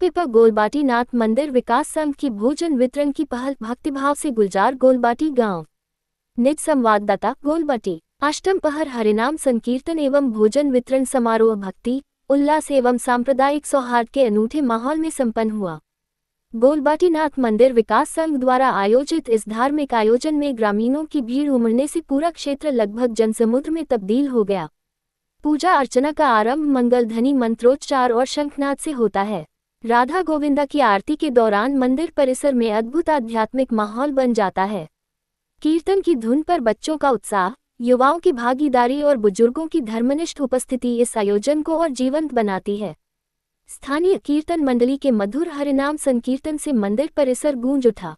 पिपा गोलबाटी नाथ मंदिर विकास संघ की भोजन वितरण की पहल भक्तिभाव से गुलजार गोलबाटी गांव। निज संवाददाता गोलबाटी। अष्टम पहर हरिनाम संकीर्तन एवं भोजन वितरण समारोह भक्ति उल्लास एवं सांप्रदायिक सौहार्द के अनूठे माहौल में संपन्न हुआ। गोलबाटी नाथ मंदिर विकास संघ द्वारा आयोजित इस धार्मिक आयोजन में ग्रामीणों की भीड़ उमड़ने से पूरा क्षेत्र लगभग जनसमुद्र में तब्दील हो गया। पूजा अर्चना का आरंभ मंगलध्वनि मंत्रोच्चार और शंखनाद से होता है। राधा गोविंदा की आरती के दौरान मंदिर परिसर में अद्भुत आध्यात्मिक माहौल बन जाता है। कीर्तन की धुन पर बच्चों का उत्साह, युवाओं की भागीदारी और बुजुर्गों की धर्मनिष्ठ उपस्थिति इस आयोजन को और जीवंत बनाती है। स्थानीय कीर्तन मंडली के मधुर हरिनाम संकीर्तन से मंदिर परिसर गूंज उठा।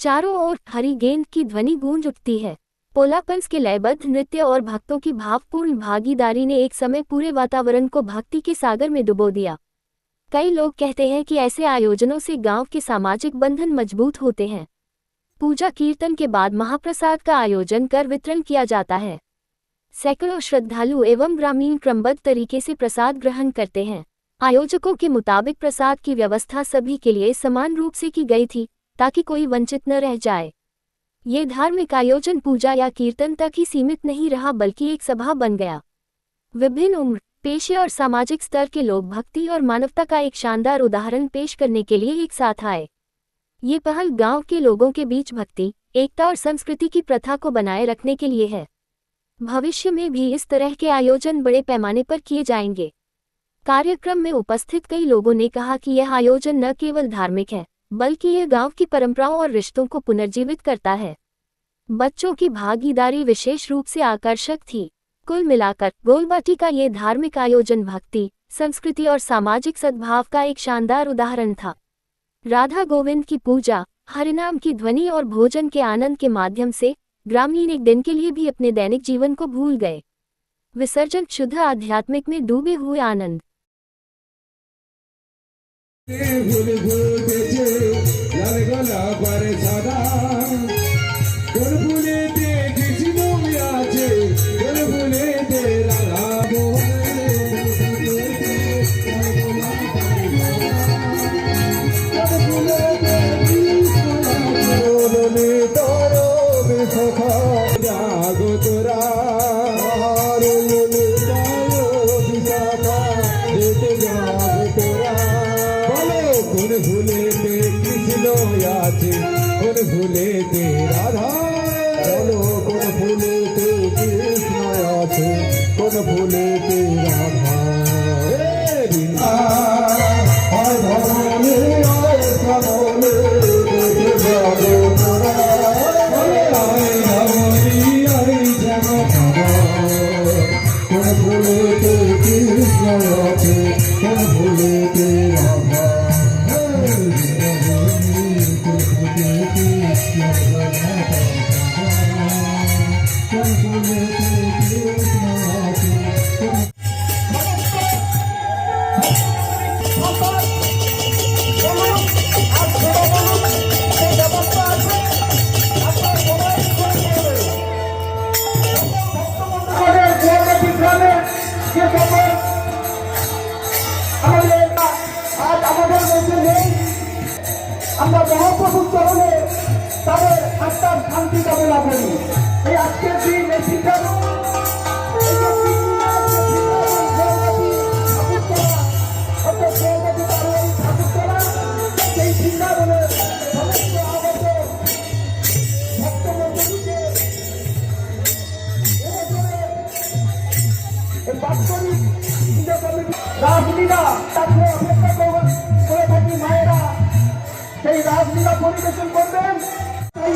चारों ओर हरि गेंद की ध्वनि गूंज उठती है। पोलापंस के लयबद्ध नृत्य और भक्तों की भावपूर्ण भागीदारी ने एक समय पूरे वातावरण को भक्ति के सागर में डुबो दिया। कई लोग कहते हैं कि ऐसे आयोजनों से गांव के सामाजिक बंधन मजबूत होते हैं। पूजा कीर्तन के बाद महाप्रसाद का आयोजन कर वितरण किया जाता है। सैकड़ों श्रद्धालु एवं ग्रामीण क्रमबद्ध तरीके से प्रसाद ग्रहण करते हैं। आयोजकों के मुताबिक प्रसाद की व्यवस्था सभी के लिए समान रूप से की गई थी, ताकि कोई वंचित न रह जाए। ये धार्मिक आयोजन पूजा या कीर्तन तक ही सीमित नहीं रहा, बल्कि एक सभा बन गया। विभिन्न उम्र, पेशे और सामाजिक स्तर के लोग भक्ति और मानवता का एक शानदार उदाहरण पेश करने के लिए एक साथ आए। ये पहल गांव के लोगों के बीच भक्ति, एकता और संस्कृति की प्रथा को बनाए रखने के लिए है। भविष्य में भी इस तरह के आयोजन बड़े पैमाने पर किए जाएंगे। कार्यक्रम में उपस्थित कई लोगों ने कहा कि यह आयोजन न केवल धार्मिक है, बल्कि यह गांव की परंपराओं और रिश्तों को पुनर्जीवित करता है। बच्चों की भागीदारी विशेष रूप से आकर्षक थी। कुल मिलाकर गोलबाटी का ये धार्मिक आयोजन भक्ति, संस्कृति और सामाजिक सद्भाव का एक शानदार उदाहरण था। राधा गोविंद की पूजा, हरिनाम की ध्वनि और भोजन के आनंद के माध्यम से ग्रामीण एक दिन के लिए भी अपने दैनिक जीवन को भूल गए। विसर्जन शुद्ध आध्यात्मिक में डूबे हुए आनंद। भूले ते राधा चलो कौन भूले ते कृष्ण आछे कौन भूले ते राधा आय भवानी आय भवानी जागो तोरा आय भवानी आय जागो कौन भूले ते कृष्ण आछे कौन भूले ते राधा আমরা মহাপ্রভুর চরণে তাদের আত্মার শান্তি কামনা করি। এই আজকের দিন এই সিদ্ধান্ত সেই সিদ্ধান্তনের সমস্ত আগত ভক্তমণ্ডলীকে বাৎসরিক রাসলীলা তাকে অপেক্ষা করে থাকি মায়েরা সেই রাসলীলা পরিবেশন করবেন। এই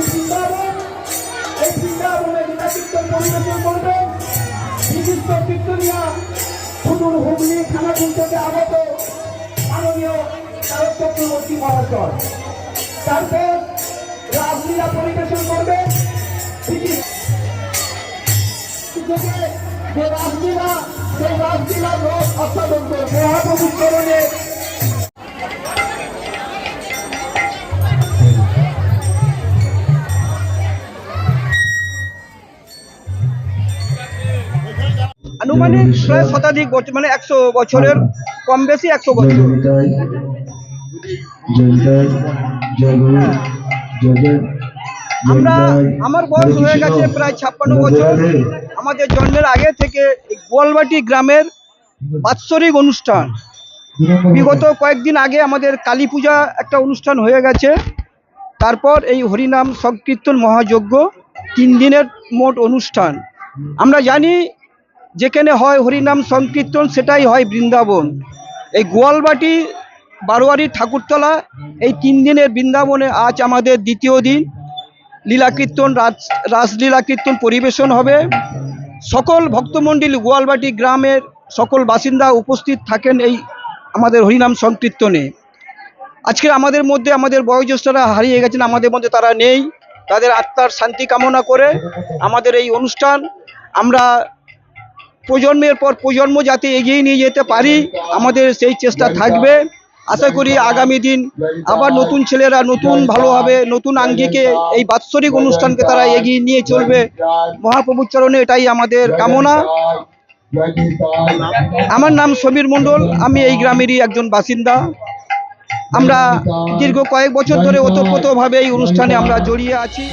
বৃন্দাবনে লীলাকীর্তন পরিবেশন করবেন বিশিষ্ট কীর্তনিয়া সুদূর হুগলি খানাকুল থেকে আগত মাননীয় শারদ চক্রবর্তী মহাশয়। তারপর রাসলীলা পরিবেশন করবেন যে রাসলীলা, সেই রাসলীলার রস অসাধন মহাপ্রভুর চরণে আনুমানিক প্রায় শতাধিক বছর, মানে 100 বছরের কম বেশি 100 বছর। জয় জয় গুরু জয় জয় আমার বয়স হয়ে গেছে প্রায় 56 বছর। আমাদের জন্মের আগে থেকে এই গোয়ালবাটি গ্রামের বাৎসরিক অনুষ্ঠান, বিগত কয়েকদিন আগে আমাদের কালী পূজা একটা অনুষ্ঠান হয়ে গেছে, তারপর এই হরিনাম সংকীর্তন মহাযজ্ঞ 3 দিনের মোট অনুষ্ঠান। আমরা জানি যেখানে হয় হরিনাম সংকীর্তন সেটাই হয় বৃন্দাবন। এই গোয়ালবাটি বারোয়ারি ঠাকুরতলা এই 3 দিনের বৃন্দাবনে আজ আমাদের দ্বিতীয় দিন। লীলা কীর্তন, রাসলীলা কীর্তন পরিবেশন হবে। সকল ভক্তমণ্ডলী গোয়ালবাটি গ্রামের সকল বাসিন্দা উপস্থিত থাকেন এই আমাদের হরিনাম সংকীর্তনে। আজকে আমাদের মধ্যে আমাদের বয়োজ্যেষ্ঠরা হারিয়ে গেছেন, আমাদের মধ্যে তারা নেই। তাদের আত্মার শান্তি কামনা করে আমাদের এই অনুষ্ঠান আমরা প্রজন্মের পর প্রজন্ম যাতে এগিয়ে নিয়ে যেতে পারি, আমাদের সেই চেষ্টা থাকবে। আশা করি আগামী দিন আবার নতুন ছেলেরা নতুন ভালোভাবে নতুন আঙ্গিকে এই বাৎসরিক অনুষ্ঠানকে তারা এগিয়ে নিয়ে চলবে। মহাপ্রভুর চরণে এটাই আমাদের কামনা। আমার নাম সমীর মণ্ডল, আমি এই গ্রামেরই একজন বাসিন্দা। আমরা দীর্ঘ কয়েক বছর ধরে ওতপ্রোতভাবে এই অনুষ্ঠানে আমরা জড়িয়ে আছি।